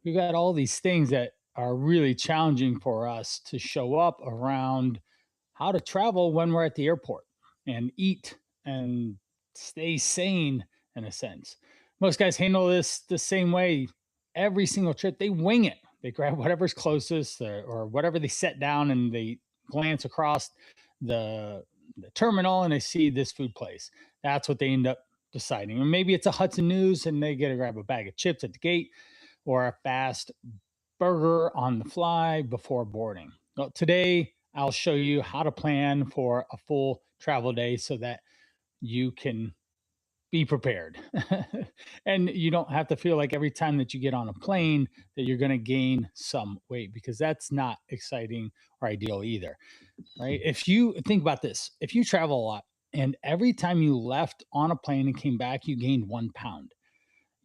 we've got all these things that are really challenging for us to show up around how to travel when we're at the airport and eat and stay sane in a sense. Most guys handle this the same way every single trip. They wing it. They grab whatever's closest or whatever they set down and they glance across the, the terminal and they see this food place. That's what they end up deciding. Or maybe it's a Hudson News and they get to grab a bag of chips at the gate or a fast burger on the fly before boarding. Well, today I'll show you how to plan for a full travel day so that you can be prepared. And you don't have to feel like every time that you get on a plane that you're going to gain some weight because that's not exciting or ideal either, right? If you think about this, if you travel a lot and every time you left on a plane and came back, you gained 1 pound,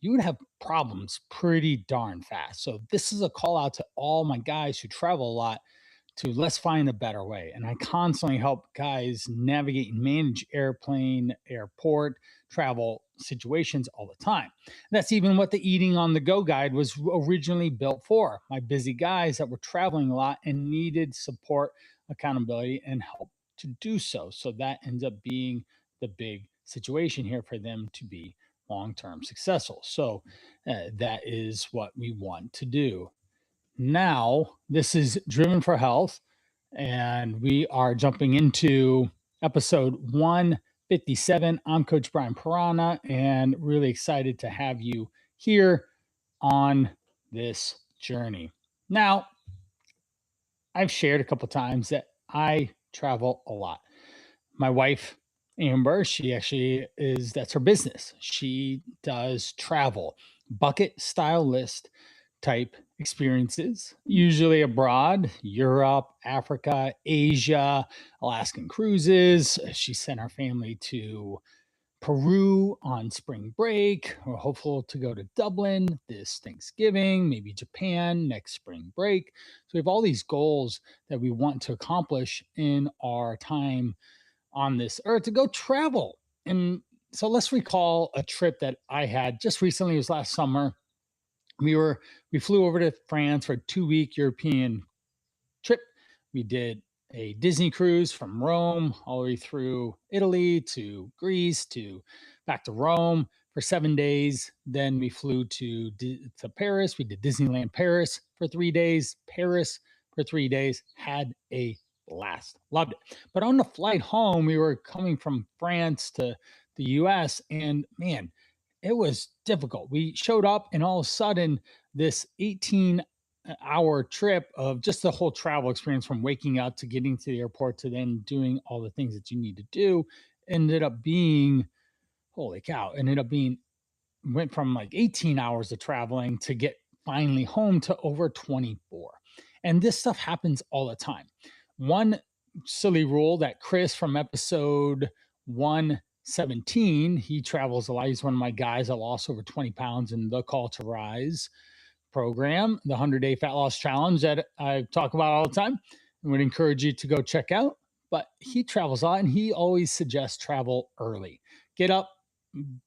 you would have problems pretty darn fast. So this is a call out to all my guys who travel a lot to let's find a better way. And I constantly help guys navigate and manage airplane, airport, travel situations all the time. That's even what the Eating on the Go guide was originally built for. My busy guys that were traveling a lot and needed support, accountability, and help to do so. So that ends up being the big situation here for them to be long term successful. So that is what we want to do. Now, this is Driven for Health, and we are jumping into episode 157. I'm Coach Brian Pirana, and really excited to have you here on this journey. Now, I've shared a couple times that I travel a lot. My wife, Amber, she actually is that's her business. She does travel, bucket style list type experiences, usually abroad, Europe, Africa, Asia, Alaskan cruises. She sent our family to Peru on spring break. We're hopeful to go to Dublin this Thanksgiving, maybe Japan next spring break. So we have all these goals that we want to accomplish in our time on this earth to go travel. And so let's recall a trip that I had just recently. It was last summer. We flew over to France for a 2 week European trip. We did a Disney cruise from Rome all the way through Italy to Greece to back to Rome for 7 days. Then we flew to Paris. We did Disneyland Paris for 3 days, Paris for 3 days. Had a blast, loved it. But on the flight home, we were coming from France to the US, and man, it was difficult. We showed up, and all of a sudden, this 18-hour trip of just the whole travel experience from waking up to getting to the airport to then doing all the things that you need to do ended up being holy cow, ended up being went from like 18 hours of traveling to get finally home to over 24. And this stuff happens all the time. One silly rule that Chris from episode 117, he travels a lot. He's one of my guys that lost over 20 pounds in the Call to Rise program, the 100-day fat loss challenge that I talk about all the time and would encourage you to go check out. But he travels a lot and he always suggests travel early. Get up,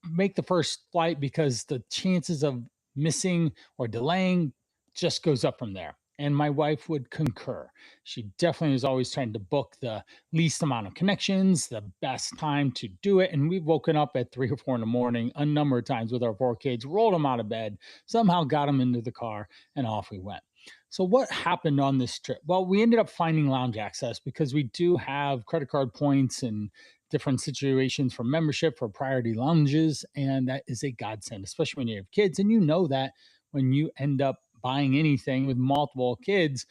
make the first flight because the chances of missing or delaying just goes up from there. And my wife would concur. She definitely is always trying to book the least amount of connections, the best time to do it. And we've woken up at 3 or 4 in the morning a number of times with our 4 kids, rolled them out of bed, somehow got them into the car, and off we went. So, what happened on this trip? Well, we ended up finding lounge access because we do have credit card points and different situations for membership for priority lounges. And that is a godsend, especially when you have kids. And you know that when you end up buying anything with multiple kids,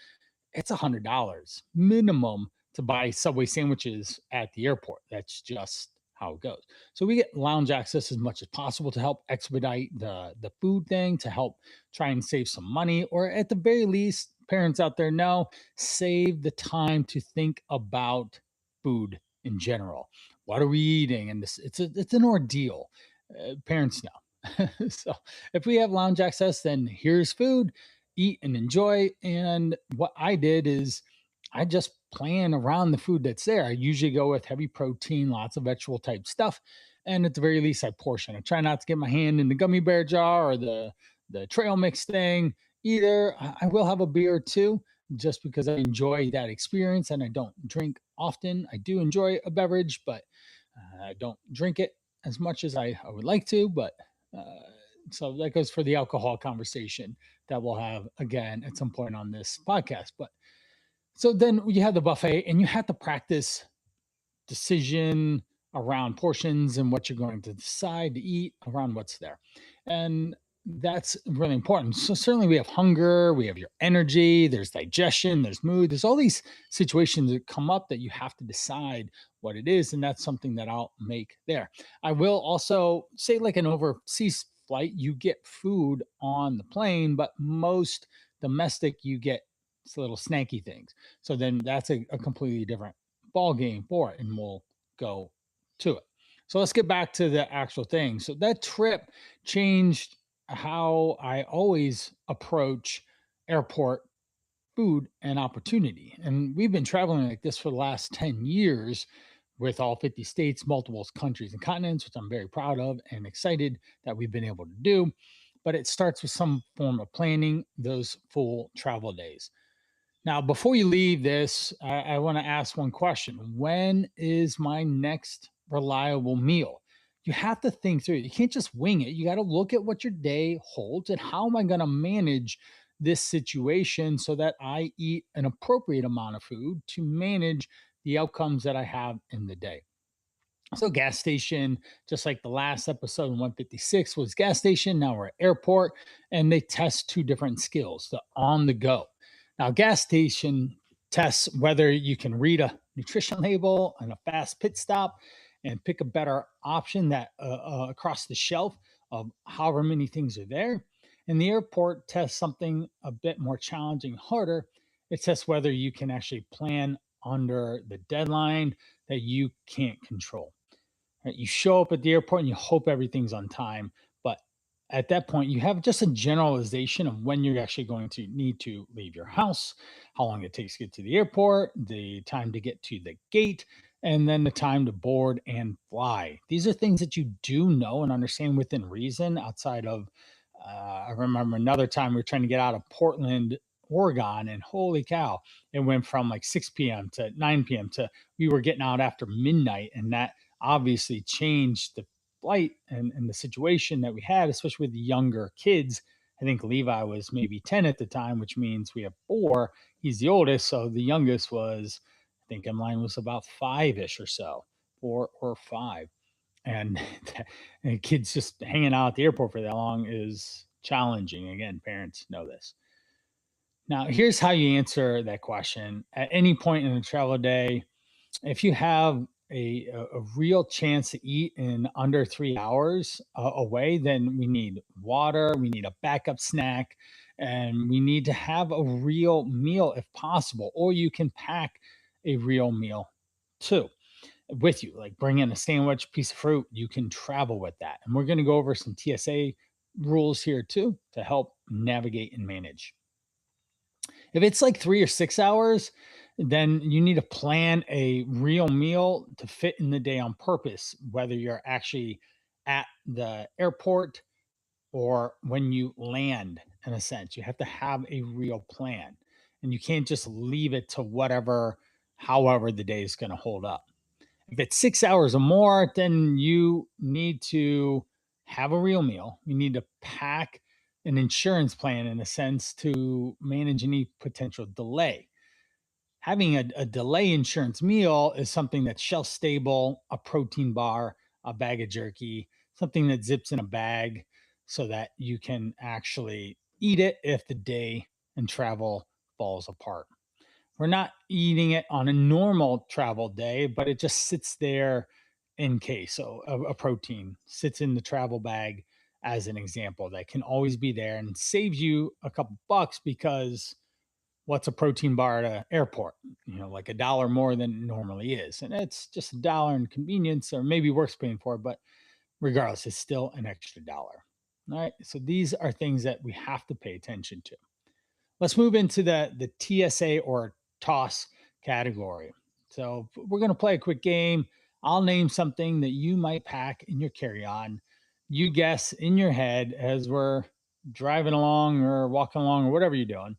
it's $100 minimum to buy Subway sandwiches at the airport. That's just how it goes. So we get lounge access as much as possible to help expedite the food thing, to help try and save some money, or at the very least, parents out there know, save the time to think about food in general. What are we eating? And this it's an ordeal. Parents know. So if we have lounge access, then here's food, eat and enjoy. And what I did is I just plan around the food that's there. I usually go with heavy protein, lots of vegetable type stuff. And at the very least, I portion. I try not to get my hand in the gummy bear jar or the trail mix thing. Either I will have a beer or two just because I enjoy that experience and I don't drink often. I do enjoy a beverage, but I don't drink it as much as I would like to. But uh, so that goes for the alcohol conversation that we'll have again at some point on this podcast. But so then you have the buffet and you have to practice decision around portions and what you're going to decide to eat around what's there. And that's really important. So certainly we have hunger, we have your energy, there's digestion, there's mood, there's all these situations that come up that you have to decide what it is. And that's something that I'll make there. I will also say, like an overseas flight, you get food on the plane, but most domestic, you get little snacky things. So then that's a completely different ball game for it, and we'll go to it. So let's get back to the actual thing. So that trip changed how I always approach airport food and opportunity. And we've been traveling like this for the last 10 years with all 50 states, multiple countries and continents, which I'm very proud of and excited that we've been able to do. But it starts with some form of planning those full travel days. Now, before you leave this, I want to ask one question. When is my next reliable meal? You have to think through it. You can't just wing it. You got to look at what your day holds and how am I going to manage this situation so that I eat an appropriate amount of food to manage the outcomes that I have in the day. So, gas station, just like the last episode 156 was gas station. Now we're at airport, and they test two different skills, the on the go. Now, gas station tests whether you can read a nutrition label and a fast pit stop and pick a better option that across the shelf of however many things are there. And the airport tests something a bit more challenging, harder. It tests whether you can actually plan under the deadline that you can't control. Right? You show up at the airport and you hope everything's on time. But at that point, you have just a generalization of when you're actually going to need to leave your house, how long it takes to get to the airport, the time to get to the gate, and then the time to board and fly. These are things that you do know and understand within reason outside of. I remember another time we were trying to get out of Portland, Oregon, and holy cow, it went from like 6 p.m. to 9 p.m. to we were getting out after midnight. And that obviously changed the flight and the situation that we had, especially with the younger kids. I think Levi was maybe 10 at the time, which means we have four. He's the oldest. So the youngest was, I think, in line was about five ish or so, 4 or 5. And, and kids just hanging out at the airport for that long is challenging. Again, parents know this. Now, here's how you answer that question. At any point in a travel day, if you have a real chance to eat in under 3 hours away, then we need water, we need a backup snack, and we need to have a real meal if possible. Or you can pack a real meal too with you, like bring in a sandwich, piece of fruit. You can travel with that. And we're going to go over some TSA rules here too to help navigate and manage. If it's like 3 or 6 hours, then you need to plan a real meal to fit in the day on purpose, whether you're actually at the airport or when you land, in a sense. You have to have a real plan. And you can't just leave it to whatever, however, the day is going to hold up. If it's 6 hours or more, then you need to have a real meal. You need to pack an insurance plan in a sense to manage any potential delay. Having a delay insurance meal is something that's shelf stable, a protein bar, a bag of jerky, something that zips in a bag so that you can actually eat it if the day and travel falls apart. We're not eating it on a normal travel day, but it just sits there in case. So a protein sits in the travel bag as an example that can always be there and saves you a couple bucks because what's a protein bar at an airport? Like $1 more than it normally is. And it's just $1 in convenience, or maybe worth paying for, but regardless, it's still an extra dollar. All right. So these are things that we have to pay attention to. Let's move into the TSA or TOS category. So we're going to play a quick game. I'll name something that you might pack in your carry-on. You guess in your head as we're driving along or walking along or whatever you're doing,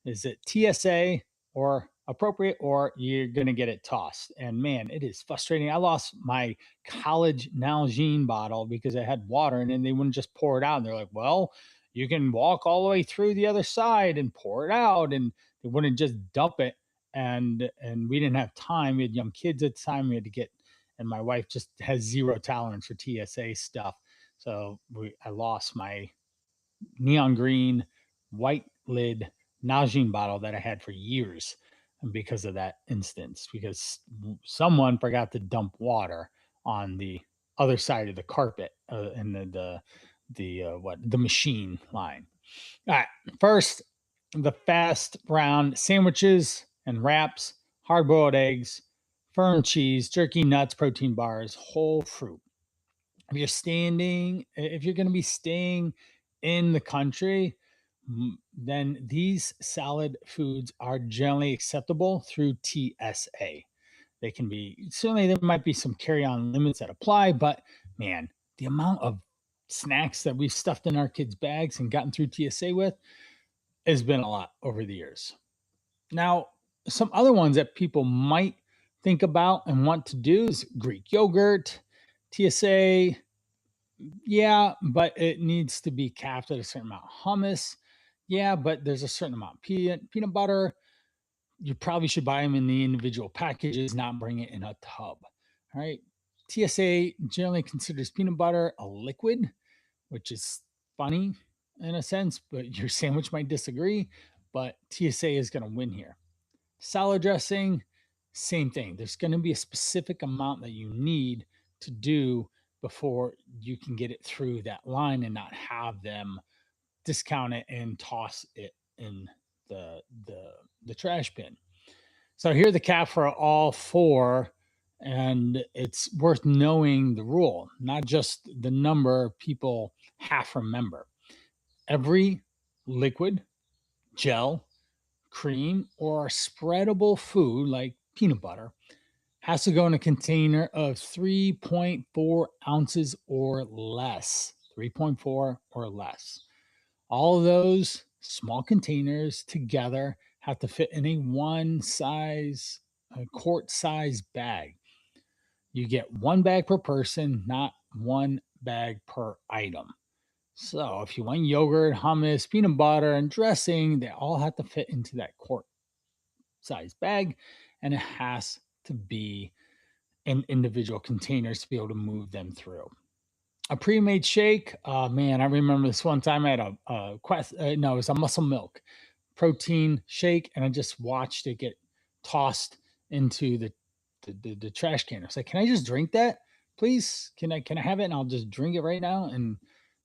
is it TSA or appropriate, or you're going to get it tossed? And man, it is frustrating. I lost my college Nalgene bottle because I had water and then they wouldn't just pour it out. And they're like, well, you can walk all the way through the other side and pour it out. And they wouldn't just dump it. And we didn't have time. We had young kids at the time. We had to get, and my wife just has zero tolerance for TSA stuff. So I lost my neon green, white lid Nalgene bottle that I had for years, and because of that instance, because someone forgot to dump water on the other side of the carpet in the machine line. All right, first, the fast round sandwiches and wraps, hard boiled eggs, firm cheese, jerky, nuts, protein bars, whole fruit. If you're going to be staying in the country, then these salad foods are generally acceptable through TSA. They can be, certainly there might be some carry-on limits that apply, but man, the amount of snacks that we've stuffed in our kids' bags and gotten through TSA with has been a lot over the years. Now, some other ones that people might think about and want to do is Greek yogurt, TSA. Yeah, but it needs to be capped at a certain amount. Hummus, yeah, but there's a certain amount. Peanut butter, you probably should buy them in the individual packages, not bring it in a tub. All right. TSA generally considers peanut butter a liquid, which is funny in a sense, but your sandwich might disagree. But TSA is going to win here. Salad dressing, same thing. There's going to be a specific amount that you need to do before you can get it through that line and not have them discount it and toss it in the the the trash bin. So here are the cap for all four, and it's worth knowing the rule, not just the number people half remember. Every liquid, gel, cream, or spreadable food like peanut butter has to go in a container of 3.4 ounces or less. 3.4 or less. All of those small containers together have to fit in a quart size bag. You get one bag per person, not one bag per item. So if you want yogurt, hummus, peanut butter, and dressing, they all have to fit into that quart size bag, and it has to be in individual containers to be able to move them through. A pre-made shake, man, I remember this one time I had a quest. No, it was a muscle milk protein shake, and I just watched it get tossed into the trash can. I was like, "Can I just drink that, please? Can I have it? And I'll just drink it right now." And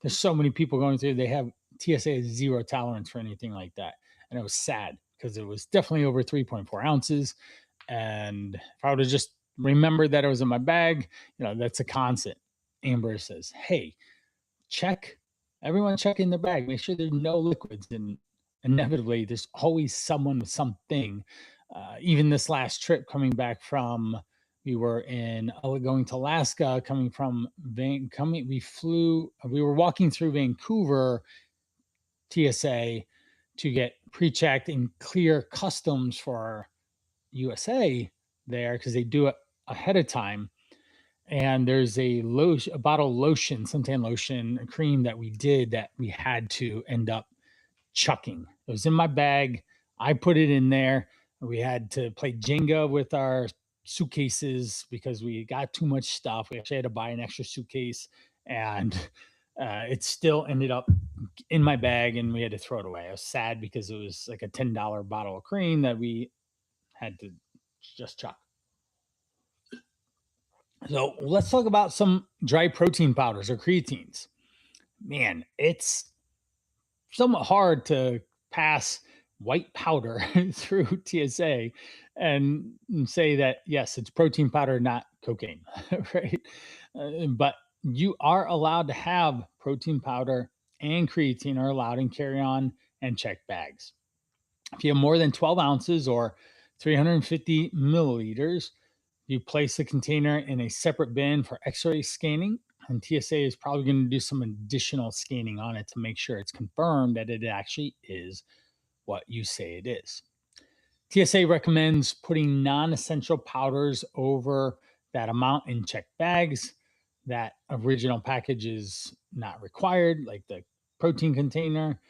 there's so many people going through. They have TSA has zero tolerance for anything like that, and it was sad because it was definitely over 3.4 ounces. And if I would have just remembered that it was in my bag, that's a constant. Amber says, "Hey, check everyone check in their bag, make sure there's no liquids." And inevitably there's always someone with something. Even this last trip coming back from, we were going to Alaska, coming from we were walking through Vancouver TSA to get pre-checked and clear customs for USA there, because they do it ahead of time. And there's a bottle of lotion, suntan lotion, a cream that we did that we had to end up chucking. It was in my bag. I put it in there. We had to play Jenga with our suitcases because we got too much stuff. We actually had to buy an extra suitcase, and it still ended up in my bag, and we had to throw it away. I was sad because it was like a $10 bottle of cream that we had to just chuck. So let's talk about some dry protein powders or creatines. Man, it's somewhat hard to pass white powder through TSA and say that, yes, it's protein powder, not cocaine, right? But you are allowed to have protein powder, and creatine are allowed in carry on and checked bags. If you have more than 12 ounces or 350 milliliters, you place the container in a separate bin for x ray scanning And TSA is probably going to do some additional scanning on it to make sure it's confirmed that it actually is what you say it is. TSA recommends putting non essential powders over that amount in checked bags. That original package is not required, like the protein container,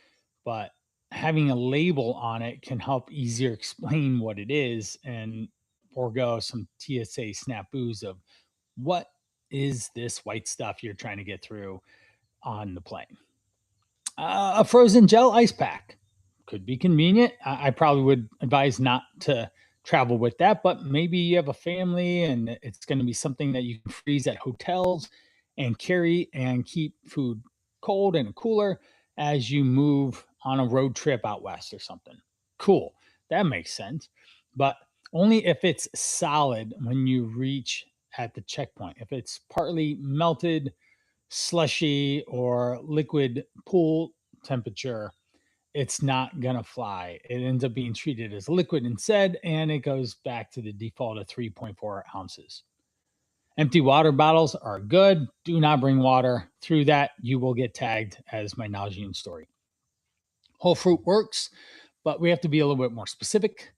but having a label on it can help easier explain what it is and forego some TSA snafus of what is this white stuff you're trying to get through on the plane. A frozen gel ice pack could be convenient. I probably would advise not to travel with that, but maybe you have a family and it's going to be something that you can freeze at hotels and carry and keep food cold and cooler as you move on a road trip out west or something. Cool. That makes sense. But only if it's solid when you reach at the checkpoint. If it's partly melted, slushy, or liquid pool temperature, it's not going to fly. It ends up being treated as liquid instead, and it goes back to the default of 3.4 ounces. Empty water bottles are good. Do not bring water through that. You will get tagged as my Nalgene story. Whole fruit works, but we have to be a little bit more specific.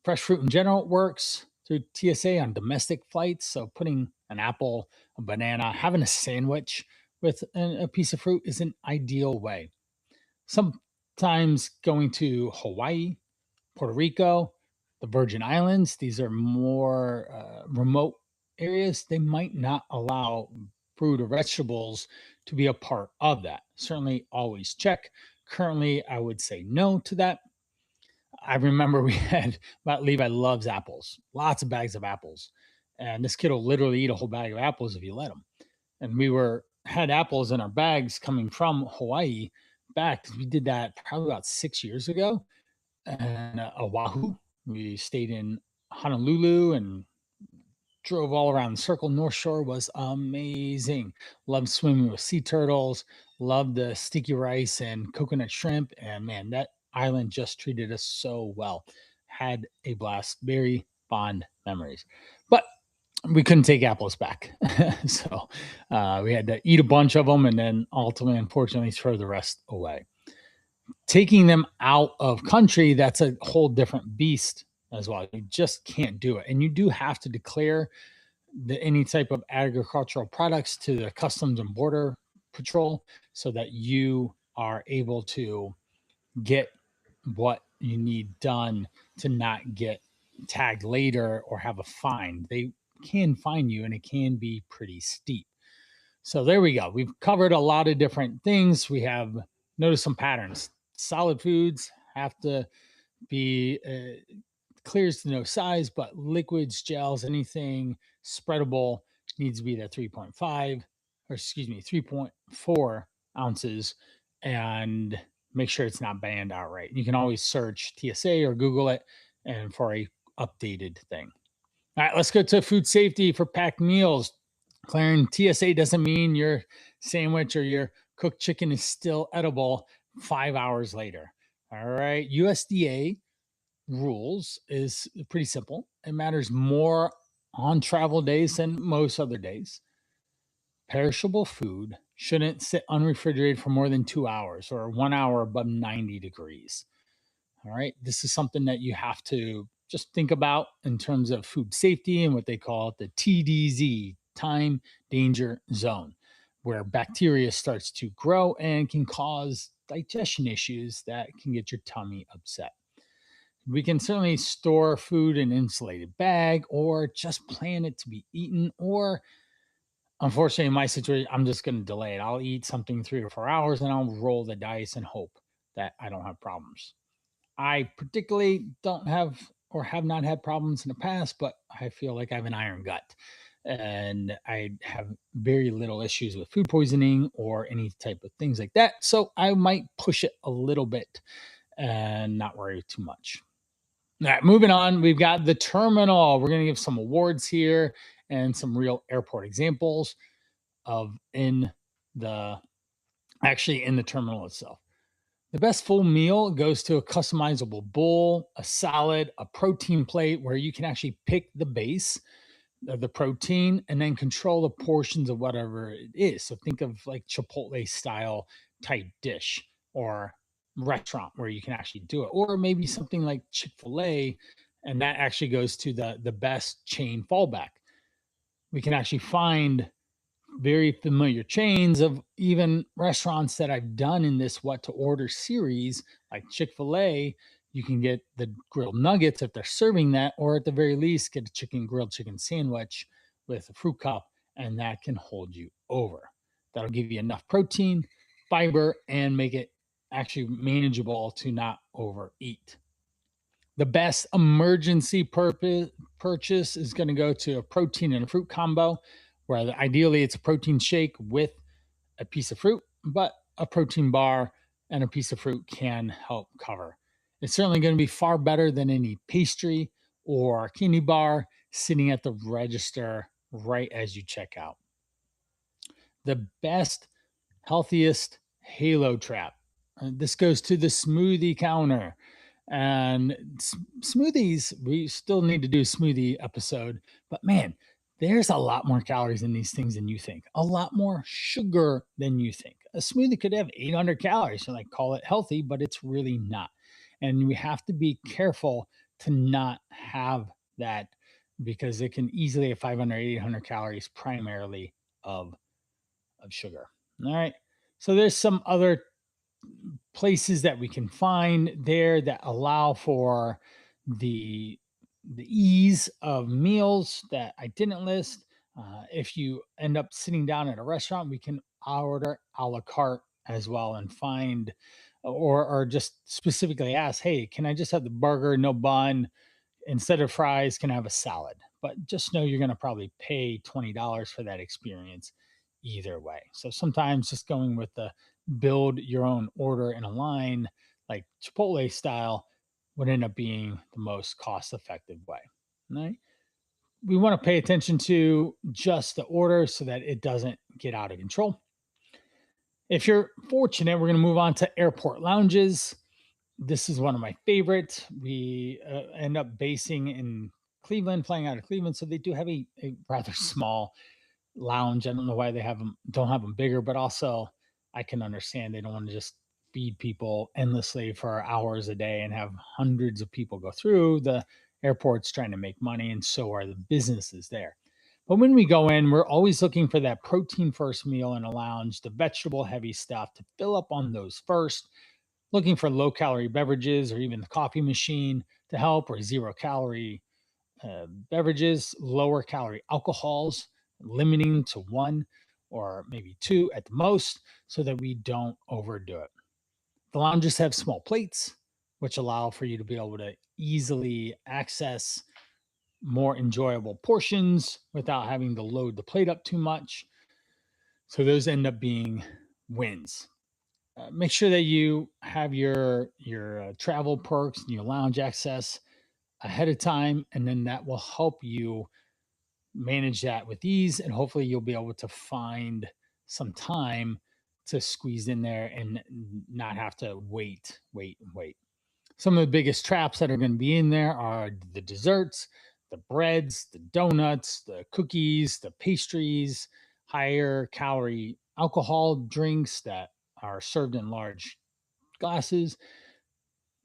Fresh fruit in general works through TSA on domestic flights. So putting an apple, a banana, having a sandwich with a piece of fruit is an ideal way. Sometimes going to Hawaii, Puerto Rico, the Virgin Islands, these are more remote areas. They might not allow fruit or vegetables to be a part of that. Certainly always check. Currently, I would say no to that. I remember we had Levi loves apples, lots of bags of apples. And this kid will literally eat a whole bag of apples if you let him. And we were had apples in our bags coming from Hawaii back 'cause we did that probably about 6 years ago. And Oahu, we stayed in Honolulu and drove all around the circle. North Shore was amazing. Loved swimming with sea turtles, loved the sticky rice and coconut shrimp. And man, that island just treated us so well. Had a blast. Very fond memories. But we couldn't take apples back. So we had to eat a bunch of them and then ultimately, unfortunately, throw the rest away. Taking them out of country, that's a whole different beast as well. You just can't do it. And you do have to declare any type of agricultural products to the Customs and Border Patrol so that you are able to get what you need done to not get tagged later or have a fine. They can fine you and it can be pretty steep. So there we go. We've covered a lot of different things. We have noticed some patterns. Solid foods have to be clears to no size, but liquids, gels, anything spreadable needs to be that 3.5 or excuse me, 3.4 ounces and make sure it's not banned outright. You can always search TSA or Google it and for a updated thing. All right, let's go to food safety for packed meals. Clearing TSA doesn't mean your sandwich or your cooked chicken is still edible 5 hours later. All right, USDA rules is pretty simple. It matters more on travel days than most other days. Perishable food shouldn't sit unrefrigerated for more than 2 hours or 1 hour above 90 degrees. All right. This is something that you have to just think about in terms of food safety and what they call the TDZ, time danger zone, where bacteria starts to grow and can cause digestion issues that can get your tummy upset. We can certainly store food in an insulated bag or just plan it to be eaten. Or, unfortunately, in my situation, I'm just going to delay it. I'll eat something 3 or 4 hours and I'll roll the dice and hope that I don't have problems. I particularly don't have or have not had problems in the past, but I feel like I have an iron gut and I have very little issues with food poisoning or any type of things like that. So I might push it a little bit and not worry too much. All right, moving on, we've got the terminal. We're going to give some awards here and some real airport examples of in the terminal itself. The best full meal goes to a customizable bowl, a salad, a protein plate where you can actually pick the base of the protein and then control the portions of whatever it is. So think of like Chipotle style type dish or restaurant where you can actually do it, or maybe something like Chick-fil-A, and that actually goes to the best chain fallback. We can actually find very familiar chains of even restaurants that I've done in this what to order series, like Chick-fil-A. You can get the grilled nuggets if they're serving that, or at the very least, get a grilled chicken sandwich with a fruit cup, and that can hold you over. That'll give you enough protein, fiber, and make it actually manageable to not overeat. The best emergency purchase is going to go to a protein and a fruit combo, where ideally it's a protein shake with a piece of fruit, but a protein bar and a piece of fruit can help cover. It's certainly going to be far better than any pastry or candy bar sitting at the register right as you check out. The best, healthiest halo trap. This goes to the smoothie counter. And smoothies, we still need to do a smoothie episode, but man, there's a lot more calories in these things than you think, a lot more sugar than you think. A smoothie could have 800 calories, and I call it healthy, but it's really not. And we have to be careful to not have that because it can easily have 500, 800 calories primarily of, of sugar. All right. So there's some other places that we can find there that allow for the the ease of meals that I didn't list. If you end up sitting down at a restaurant, we can order a la carte as well and find, or just specifically ask, hey, can I just have the burger, no bun? Instead of fries, can I have a salad? But just know you're going to probably pay $20 for that experience either way. So sometimes just going with the build your own order in a line, like Chipotle style, would end up being the most cost effective way. Right? We want to pay attention to just the order so that it doesn't get out of control. If you're fortunate, we're going to move on to airport lounges. This is one of my favorites. We end up basing in Cleveland, flying out of Cleveland, so they do have a rather small lounge. I don't know why they have them, don't have them bigger, but also I can understand they don't want to just feed people endlessly for hours a day and have hundreds of people go through. The airport's trying to make money, and so are the businesses there. But when we go in, we're always looking for that protein first meal in a lounge, the vegetable heavy stuff to fill up on those first, looking for low calorie beverages or even the coffee machine to help, or zero calorie beverages, lower calorie alcohols, limiting to one or maybe two at the most so that we don't overdo it. The lounges have small plates, which allow for you to be able to easily access more enjoyable portions without having to load the plate up too much. So those end up being wins. Make sure that you have your travel perks and your lounge access ahead of time, and then that will help you manage that with ease. And hopefully, you'll be able to find some time to squeeze in there and not have to wait. Some of the biggest traps that are going to be in there are the desserts, the breads, the donuts, the cookies, the pastries, higher calorie alcohol drinks that are served in large glasses.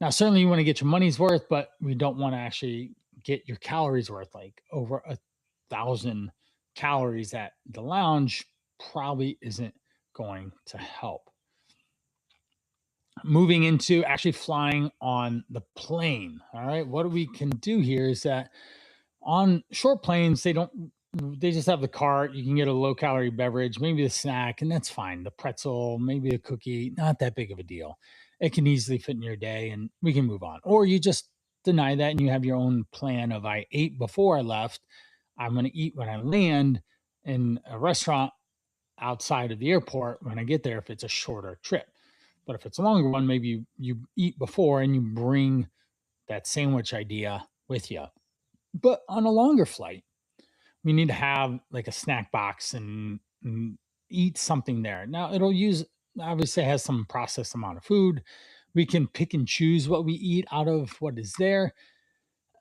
Now, certainly you want to get your money's worth, but we don't want to actually get your calories worth. Like over 1,000 calories at the lounge probably isn't going to help. Moving into actually flying on the plane. All right. What we can do here is that on short planes, they just have the cart. You can get a low calorie beverage, maybe the snack, and that's fine. The pretzel, maybe a cookie, not that big of a deal. It can easily fit in your day and we can move on. Or you just deny that and you have your own plan of I ate before I left. I'm going to eat when I land in a restaurant outside of the airport when I get there if it's a shorter trip. But if it's a longer one, maybe you eat before and you bring that sandwich idea with you. But on a longer flight, we need to have like a snack box and eat something there. Now it'll use obviously has some processed amount of food. We can pick and choose what we eat out of what is there.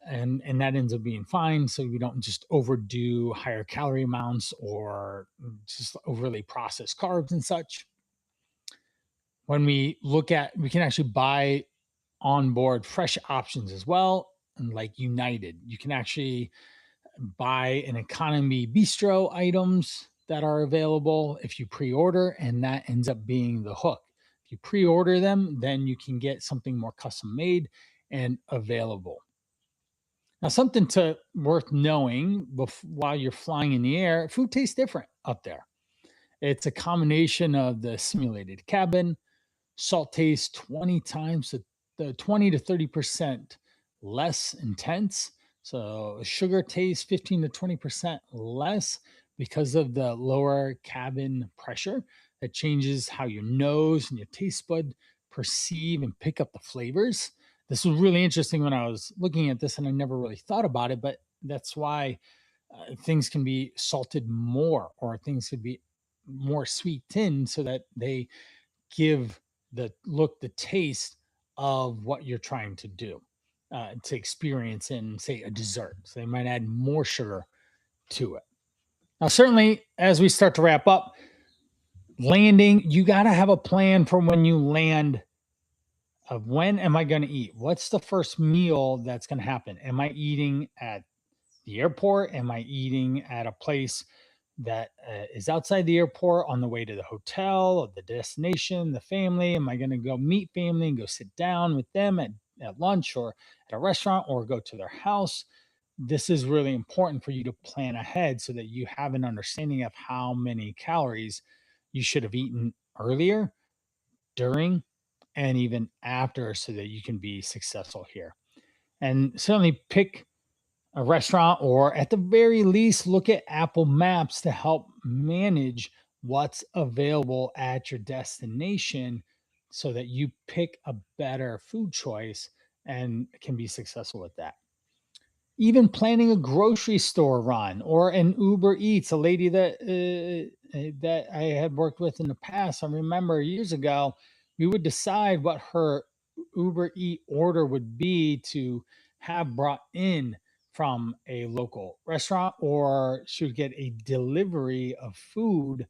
and that ends up being fine. So we don't just overdo higher calorie amounts or just overly processed carbs and such. When we look at, we can actually buy on board fresh options as well. And like United, you can actually buy an economy bistro items that are available if you pre-order, and that ends up being the hook. If you pre-order them, then you can get something more custom made and available. Now, something to worth knowing while you're flying in the air, food tastes different up there. It's a combination of the simulated cabin, salt taste 20 times the 20 to 30% less intense. So sugar taste 15 to 20% less because of the lower cabin pressure that changes how your nose and your taste bud perceive and pick up the flavors. This was really interesting when I was looking at this, and I never really thought about it, but that's why things can be salted more, or things could be more sweet tinned so that they give the taste of what you're trying to do, to experience in, say, a dessert. So they might add more sugar to it. Now, certainly, as we start to wrap up, landing, you got to have a plan for when you land. Of when am I going to eat? What's the first meal that's going to happen? Am I eating at the airport? Am I eating at a place that is outside the airport on the way to the hotel or the destination, the family? Am I going to go meet family and go sit down with them at lunch or at a restaurant, or go to their house? This is really important for you to plan ahead so that you have an understanding of how many calories you should have eaten earlier, during, and even after, so that you can be successful here. And certainly pick a restaurant, or at the very least, look at Apple Maps to help manage what's available at your destination so that you pick a better food choice and can be successful with that. Even planning a grocery store run or an Uber Eats, a lady that I had worked with in the past, I remember years ago, we would decide what her Uber Eat order would be to have brought in from a local restaurant, or she would get a delivery of food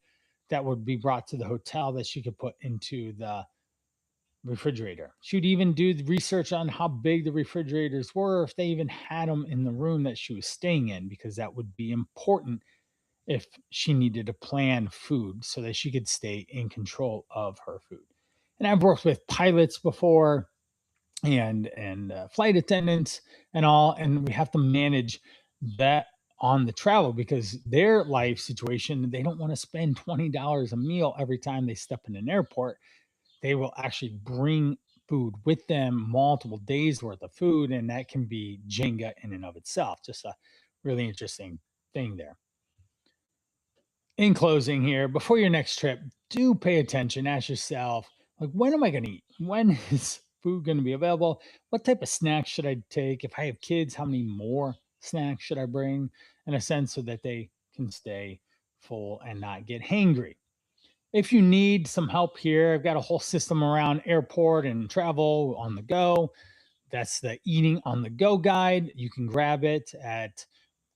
that would be brought to the hotel that she could put into the refrigerator. She'd even do the research on how big the refrigerators were, if they even had them in the room that she was staying in, because that would be important if she needed to plan food so that she could stay in control of her food. And I've worked with pilots before, and flight attendants and all, and we have to manage that on the travel, because their life situation, they don't want to spend $20 a meal every time they step in an airport. They will actually bring food with them, multiple days worth of food, and that can be Jenga in and of itself. Just a really interesting thing there. In closing here, before your next trip, do pay attention. Ask yourself, like, when am I going to eat? When is food going to be available? What type of snacks should I take? If I have kids, how many more snacks should I bring, in a sense, so that they can stay full and not get hangry? If you need some help here, I've got a whole system around airport and travel on the go. That's the Eating on the Go guide. You can grab it at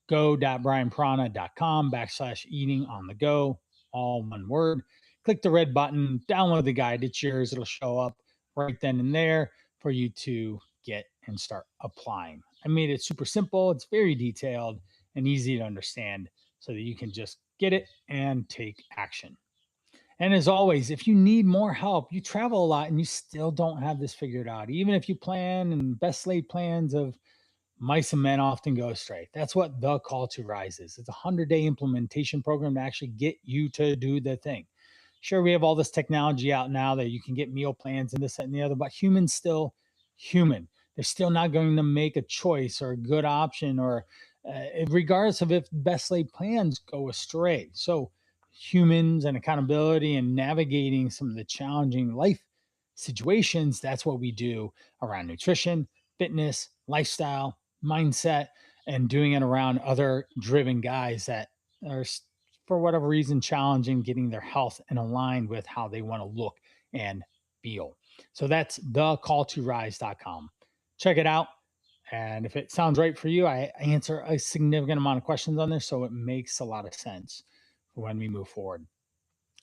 go.brianprana.com/eating on the go, all one word. Click the red button, download the guide. It's yours. It'll show up right then and there for you to get and start applying. I made it super simple. It's very detailed and easy to understand so that you can just get it and take action. And as always, if you need more help, you travel a lot and you still don't have this figured out, even if you plan and best laid plans of mice and men often go astray. That's what the Call to Rise is. It's a 100-day implementation program to actually get you to do the thing. Sure, we have all this technology out now that you can get meal plans and this, that, and the other, but humans still human. They're still not going to make a choice or a good option, or regardless of if best laid plans go astray. So humans and accountability and navigating some of the challenging life situations, that's what we do around nutrition, fitness, lifestyle, mindset, and doing it around other driven guys that are, for whatever reason, challenging getting their health and aligned with how they want to look and feel. So that's thecalltorise.com. Check it out And if it sounds right for you, I answer a significant amount of questions on there. So it makes a lot of sense for when we move forward.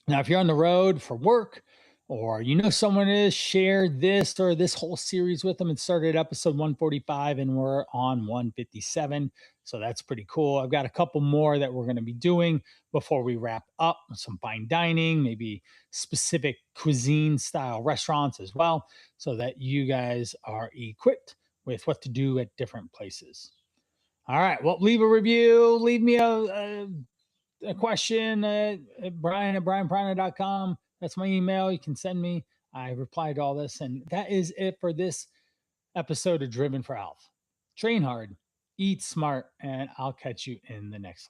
Now, if you're on the road for work or you know someone is, share this or this whole series with them. It started at episode 145 and we're on 157. So that's pretty cool. I've got a couple more that we're going to be doing before we wrap up, some fine dining, maybe specific cuisine style restaurants as well, so that you guys are equipped with what to do at different places. All right. Well, leave a review, leave me a question at Brian at brianprana.com. That's my email. You can send me. I reply to all this. And that is it for this episode of Driven for Health. Train hard, eat smart, and I'll catch you in the next one.